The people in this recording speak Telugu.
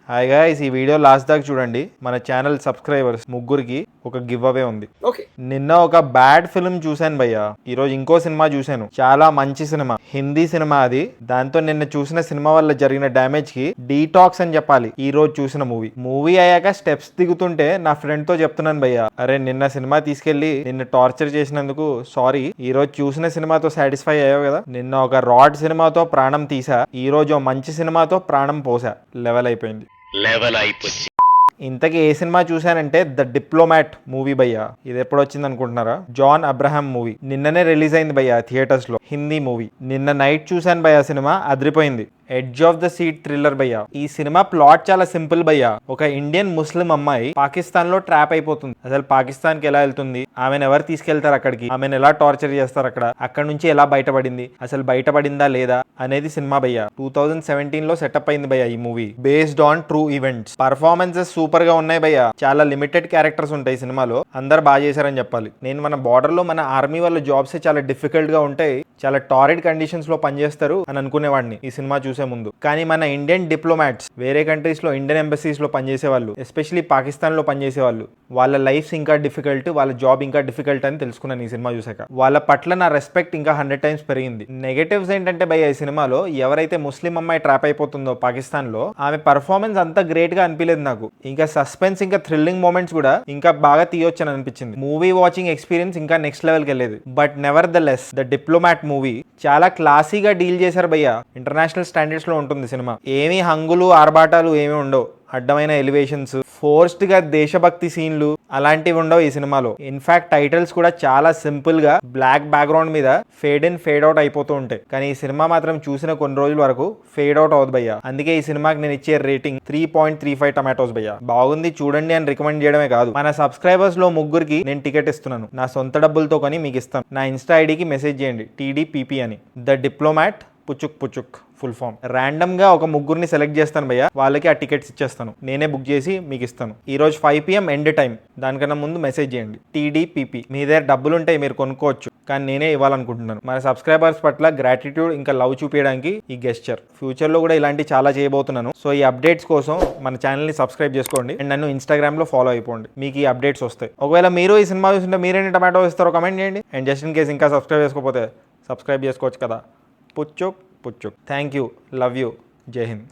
హాయ్ గైస్, ఈ వీడియో లాస్ట్ దాకా చూడండి. మన ఛానల్ సబ్స్క్రైబర్స్ ముగ్గురికి ఒక గివ్ అవే ఉంది. నిన్న ఒక బ్యాడ్ ఫిల్మ్ చూశాను భయ్య, ఈరోజు ఇంకో సినిమా చూశాను. చాలా మంచి సినిమా, హిందీ సినిమా అది. దాంతో నిన్న చూసిన సినిమా వల్ల జరిగిన డ్యామేజ్ కి డీటాక్స్ అని చెప్పాలి ఈ రోజు చూసిన మూవీ అయ్యాక స్టెప్స్ దిగుతుంటే నా ఫ్రెండ్ తో చెప్తున్నాను భయ్య, అరే నిన్న సినిమా తీసుకెళ్లి నిన్ను టార్చర్ చేసినందుకు సారీ. ఈ రోజు చూసిన సినిమాతో సాటిస్ఫై అయ్యావు కదా. నిన్న ఒక రాడ్ సినిమాతో ప్రాణం తీసా, ఈ రోజు మంచి సినిమాతో ప్రాణం పోసా. లెవెల్ అయిపోయింది. ఇంతకీ ఏ సినిమా చూశానంటే ద డిప్లొమాట్ మూవీ భయ్య. ఇది ఎప్పుడు వచ్చింది అనుకుంటున్నారా? John Abraham movie. నిన్ననే రిలీజ్ అయింది భయ్య థియేటర్స్ లో, హిందీ మూవీ. నిన్న నైట్ చూశాను భయ్య, సినిమా అదిరిపోయింది. Edge of the seat thriller భయ్య. ఈ సినిమా ప్లాట్ చాలా సింపుల్ భయ్య. ఒక ఇండియన్ ముస్లిం అమ్మాయి పాకిస్తాన్ లో ట్రాప్ అయిపోతుంది. అసలు పాకిస్తాన్ కి ఎలా వెళ్తుంది, ఆమెను ఎవరు తీసుకెళ్తారు అక్కడికి, ఆమెను ఎలా టార్చర్ చేస్తారు అక్కడ నుంచి ఎలా బయటపడింది, అసలు బయటపడిందా లేదా అనేది సినిమా భయ్య. 2017 లో సెటప్ అయింది భయ్య ఈ movie, based on true events. Performances super గా ఉన్నాయి భయ్య. చాలా లిమిటెడ్ క్యారెక్టర్స్ ఉంటాయి సినిమాలో, అందరు బాగా చేశారని చెప్పాలి. నేను మన బార్డర్ లో మన ఆర్మీ వాళ్ళ జాబ్స్ చాలా డిఫికల్ట్ గా ఉంటాయి, చాలా టారిడ్ కండిషన్స్ లో పనిచేస్తారు అని అనుకునేవాడిని ఈ సినిమా చూసే ముందు. కానీ మన ఇండియన్ డిప్లొమాట్స్ వేరే కంట్రీస్ లో, ఇండియన్ ఎంబసీస్ లో పనిచేసే వాళ్ళు, ఎస్పెషలీ పాకిస్తాన్ లో పనిచేసే వాళ్ళు, వాళ్ళ లైఫ్స్ ఇంకా డిఫికల్ట్, వాళ్ళ జాబ్ ఇంకా డిఫికల్ట్ అని తెలుసుకున్నాను ఈ సినిమా చూసాక. వాళ్ళ పట్ల నా రెస్పెక్ట్ ఇంకా 100 times పెరిగింది. నెగటివ్స్ ఏంటంటే భయ్య, ఈ సినిమాలో ఎవరైతే ముస్లిం అమ్మాయి ట్రాప్ అయిపోతుందో పాకిస్తాన్ లో, ఆమె పర్ఫార్మెన్స్ అంత గ్రేట్ గా అనిపించలేదు నాకు. ఇంకా సస్పెన్స్ ఇంకా థ్రిల్లింగ్ మూమెంట్స్ కూడా ఇంకా బాగా తీయొచ్చు అని అనిపించింది. మూవీ వాచింగ్ ఎక్స్పీరియన్స్ ఇంకా నెక్స్ట్ లెవెల్ కి వెళ్ళేది. But never the less the Diplomat movie చాలా క్లాసీగా డీల్ చేశారు భయ్య. ఇంటర్నేషనల్ స్టాండర్డ్స్ లో ఉంటుంది సినిమా. ఏమీ హంగులు ఆర్భాటాలు ఏమీ ఉండవు, అడ్డమైన ఎలివేషన్స్, ఫోర్స్డ్ గా దేశభక్తి సీన్లు అలాంటివి ఉండవు ఈ సినిమాలో. ఇన్ఫాక్ట్ టైటిల్స్ కూడా చాలా సింపుల్ గా బ్లాక్ బ్యాక్గ్రౌండ్ మీద ఫేడ్ ఇన్ ఫేడ్ అవుట్ అయిపోతూ ఉంటాయి. కానీ ఈ సినిమా మాత్రం చూసిన కొన్ని రోజుల వరకు ఫేడ్ అవుట్ అవుతుంది భయ్య. అందుకే ఈ సినిమాకి నేను ఇచ్చే రేటింగ్ 3.35 టమాటోస్ భయ్య. బాగుంది చూడండి అని రికమెండ్ చేయడమే కాదు, మన సబ్స్క్రైబర్స్ లో ముగ్గురికి నేను టికెట్ ఇస్తున్నాను, నా సొంత డబ్బులతో కొని మీకు ఇస్తాను. నా ఇన్స్టా ఐడికి మెసేజ్ చేయండి, TDPP అని. ద డిప్లొమాట్ పుచుక్ ఫుల్ ఫామ్. ర్యాండమ్ గా ఒక ముగ్గురిని సెలెక్ట్ చేస్తాను భయ్య, వాళ్ళకి ఆ టికెట్స్ ఇచ్చేస్తాను, నేనే బుక్ చేసి మీకు ఇస్తాను. ఈ రోజు 5 PM ఎండ్ టైం, దానికన్నా ముందు మెసేజ్ చేయండి TDPP. మీ దగ్గర డబ్బులు ఉంటాయి, మీరు కొనుక్కోవచ్చు, కానీ నేనే ఇవ్వాలనుకుంటున్నాను. మన సబ్స్క్రైబర్స్ పట్ల గ్రాటిట్యూడ్ ఇంకా లవ్ చూపించడానికి ఈ గెస్చర్. ఫ్యూచర్ లో కూడా ఇలాంటి చాలా చేయబోతున్నాను. సో ఈ అప్డేట్స్ కోసం మన ఛానల్ ని సబ్స్క్రైబ్ చేసుకోండి అండ్ నన్ను ఇన్స్టాగ్రామ్ లో ఫాలో అయిపోండి, మీకు ఈ అప్డేట్స్ వస్తాయి. ఒకవేళ మీరు ఈ సినిమా చూస్తుంటే మీరేంటి టమాటో ఇస్తారో కమెంట్ చేయండి. అండ్ జస్ట్ ఇన్ కేస్ ఇంకా సబ్స్క్రైబ్ చేసుకోకపోతే సబ్స్క్రైబ్ చేసుకోవచ్చు కదా. పుచ్చుక్. Thank you. Love you. Jai Hind.